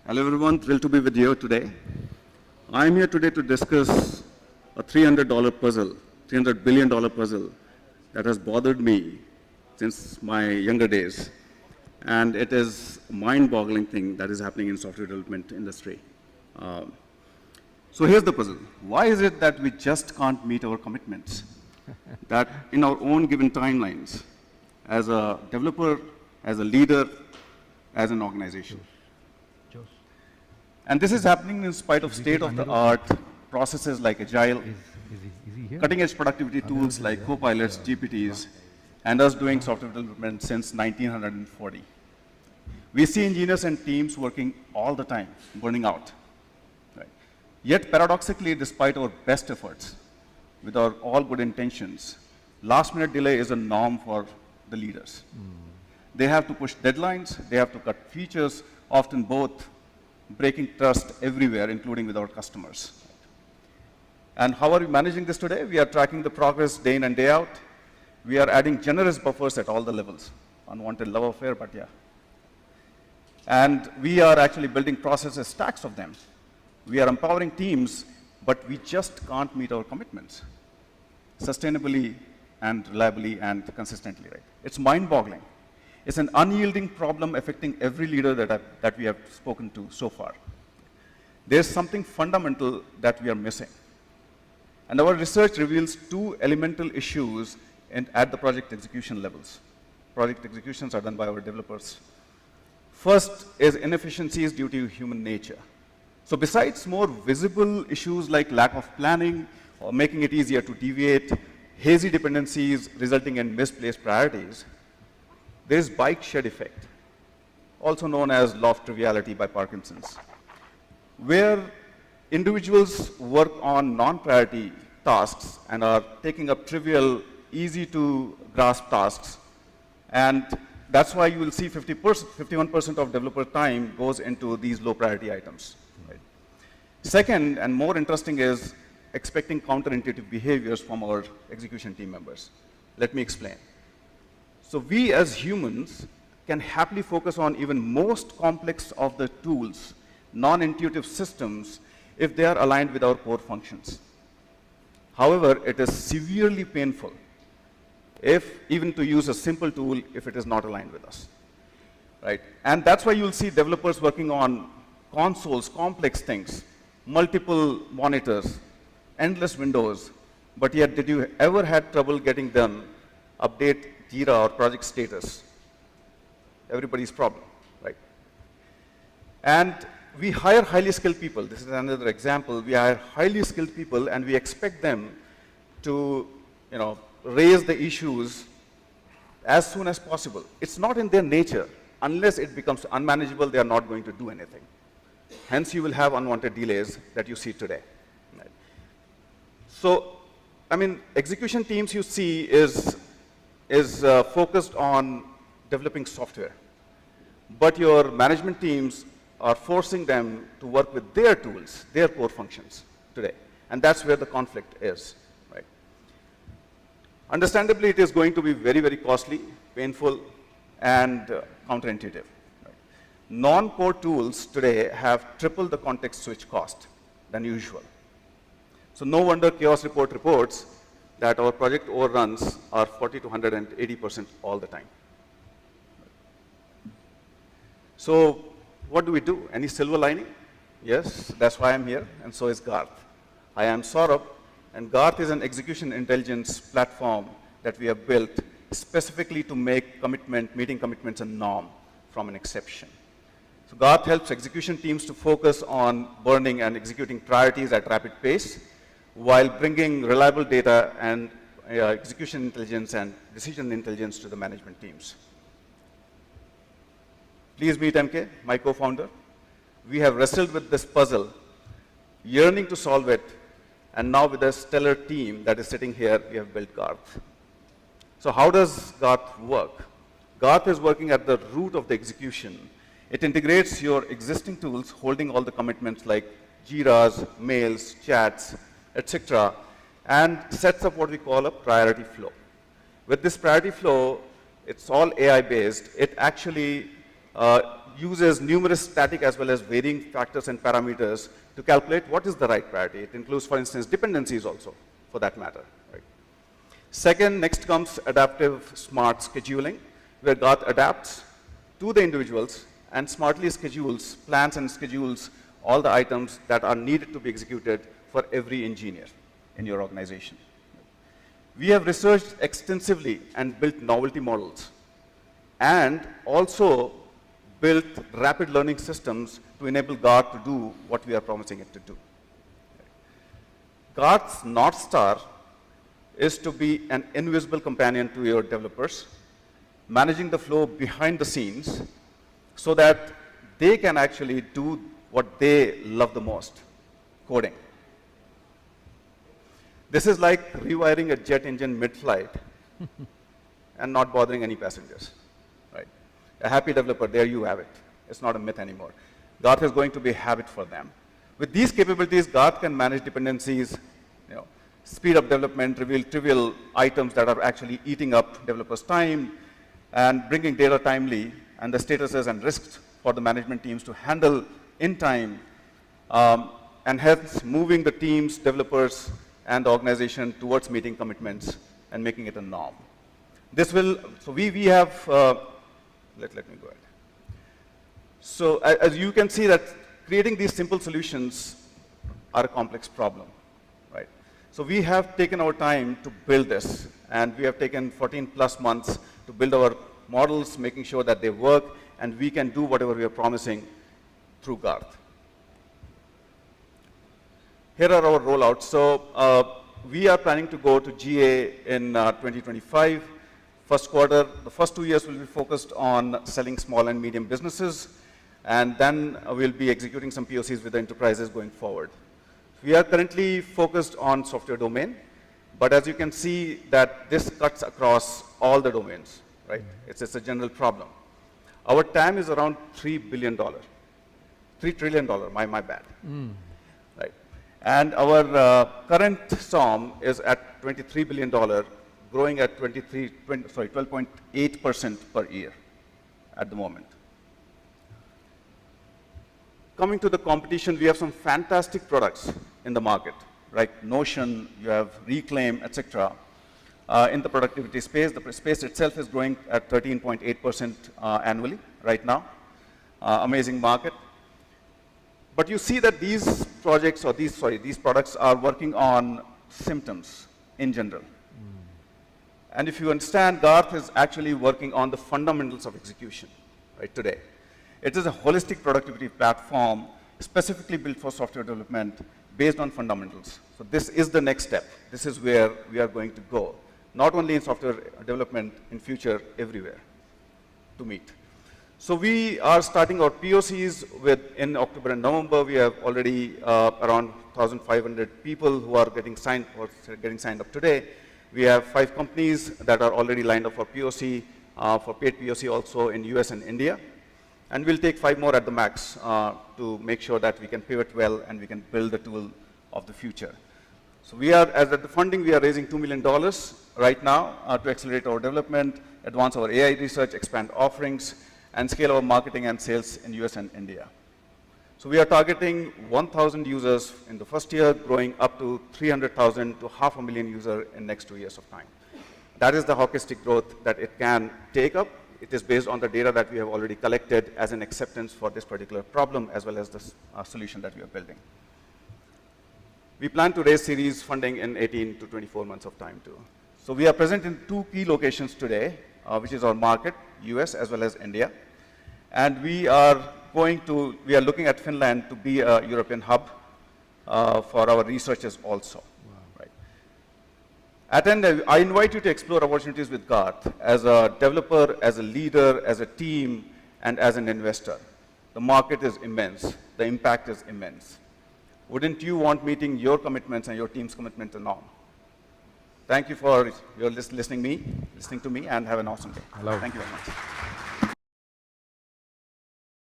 Hello everyone, thrilled to be with you today. I'm here today to discuss a $300 puzzle, $300 billion puzzle that has bothered me since my younger days. And it is a mind-boggling thing that is happening in software development industry. So here's the puzzle. Why is it that we just can't meet our commitments? That in our own given timelines, as a developer, as a leader, as an organization. And this is happening in spite of state-of-the-art processes like Agile, cutting-edge productivity tools like Copilots, GPTs, and us doing software development since 1940. We see engineers and teams working all the time, burning out. Right? Yet, paradoxically, despite our best efforts, with our all good intentions, last-minute delay is a norm for the leaders. They have to push deadlines, they have to cut features, often both breaking trust everywhere, including with our customers. And how are we managing this today? We are tracking the progress day in and day out. We are adding generous buffers at all the levels. Unwanted love affair, but yeah. And we are actually building processes, stacks of them. We are empowering teams, but we just can't meet our commitments sustainably and reliably and consistently, right? It's mind-boggling. It's an unyielding problem affecting every leader that we have spoken to so far. There's something fundamental that we are missing. And our research reveals two elemental issues at the project execution levels. Project executions are done by our developers. First is inefficiencies due to human nature. So besides more visible issues like lack of planning or making it easier to deviate, hazy dependencies resulting in misplaced priorities, there is bike shed effect, also known as law of triviality by Parkinson's, where individuals work on non-priority tasks and are taking up trivial, easy-to-grasp tasks. And that's why you will see 51% of developer time goes into these low-priority items. Right? Second, and more interesting, is expecting counterintuitive behaviors from our execution team members. Let me explain. So we as humans can happily focus on even most complex of the tools, non-intuitive systems, if they are aligned with our core functions. However, it is severely painful even to use a simple tool if it is not aligned with us. Right? And that's why you'll see developers working on consoles, complex things, multiple monitors, endless windows, but yet did you ever had trouble getting them update Jira or project status? Everybody's problem, right? And we hire highly skilled people. This is another example. We hire highly skilled people and we expect them to, raise the issues as soon as possible. It's not in their nature. Unless it becomes unmanageable, they are not going to do anything. Hence, you will have unwanted delays that you see today. Right? So, execution teams you see is focused on developing software. But your management teams are forcing them to work with their tools, their core functions today. And that's where the conflict is. Right? Understandably, it is going to be very, very costly, painful, and counterintuitive. Right? Non-core tools today have triple the context switch cost than usual. So no wonder Chaos Report reports that our project overruns are 40 to 180% all the time. So what do we do? Any silver lining? Yes, that's why I'm here, and so is Garth. I am Saurabh, and Garth is an execution intelligence platform that we have built specifically to make meeting commitments a norm from an exception. So Garth helps execution teams to focus on burning and executing priorities at rapid pace, while bringing reliable data and execution intelligence and decision intelligence to the management teams. Please meet MK, my co-founder. We have wrestled with this puzzle, yearning to solve it, and now with a stellar team that is sitting here, we have built Garth. So how does Garth work? Garth is working at the root of the execution. It integrates your existing tools, holding all the commitments like Jiras, mails, chats, etc., and sets up what we call a priority flow. With this priority flow, it's all AI-based. It actually uses numerous static as well as varying factors and parameters to calculate what is the right priority. It includes, for instance, dependencies also, for that matter. Right? Second, next comes adaptive smart scheduling, where Garth adapts to the individuals and smartly schedules, plans and schedules all the items that are needed to be executed for every engineer in your organization. We have researched extensively and built novelty models, and also built rapid learning systems to enable Garth to do what we are promising it to do. Garth's North Star is to be an invisible companion to your developers, managing the flow behind the scenes so that they can actually do what they love the most, coding. This is like rewiring a jet engine mid-flight and not bothering any passengers. Right? A happy developer, there you have it. It's not a myth anymore. Garth is going to be a habit for them. With these capabilities, Garth can manage dependencies, speed up development, reveal trivial items that are actually eating up developers' time, and bringing data timely and the statuses and risks for the management teams to handle in time, and hence moving the teams, developers, and the organization towards meeting commitments and making it a norm. This will, so we have, let me go ahead. So as you can see that creating these simple solutions are a complex problem, right? So we have taken our time to build this, and we have taken 14 plus months to build our models, making sure that they work, and we can do whatever we are promising through Garth. Here are our rollouts. So we are planning to go to GA in 2025. First quarter, the first 2 years will be focused on selling small and medium businesses, and then we'll be executing some POCs with the enterprises going forward. We are currently focused on software domain, but as you can see that this cuts across all the domains, right? It's a general problem. Our TAM is around $3 billion. $3 trillion, my bad. Right. And our current SOM is at $23 billion, growing at 12.8% per year at the moment. Coming to the competition, we have some fantastic products in the market, like Notion, you have Reclaim, etc. In the productivity space, the space itself is growing at 13.8% annually right now. Amazing market. But you see that these projects, or these products are working on symptoms in general. And if you understand, Garth is actually working on the fundamentals of execution, right, today. It is a holistic productivity platform specifically built for software development based on fundamentals. So this is the next step. This is where we are going to go, not only in software development, in future, everywhere to meet. So we are starting our POCs in October and November. We have already around 1,500 people who are getting signed up today. We have 5 companies that are already lined up for POC, for paid POC also in US and India. And we'll take 5 more at the max to make sure that we can pivot well and we can build the tool of the future. So we are, as at the funding, we are raising $2 million right now to accelerate our development, advance our AI research, expand offerings, and scale our marketing and sales in US and India. So we are targeting 1,000 users in the first year, growing up to 300,000 to 500,000 users in next 2 years of time. That is the hockey stick growth that it can take up. It is based on the data that we have already collected as an acceptance for this particular problem, as well as the solution that we are building. We plan to raise series funding in 18 to 24 months of time too. So we are present in 2 key locations today, which is our market, US as well as India. And we are looking at Finland to be a European hub for our researchers also. I invite you to explore opportunities with Garth as a developer, as a leader, as a team, and as an investor. The market is immense. The impact is immense. Wouldn't you want meeting your commitments and your team's commitment to norm? Thank you for your listening to me, and have an awesome day. Hello. Thank you very much.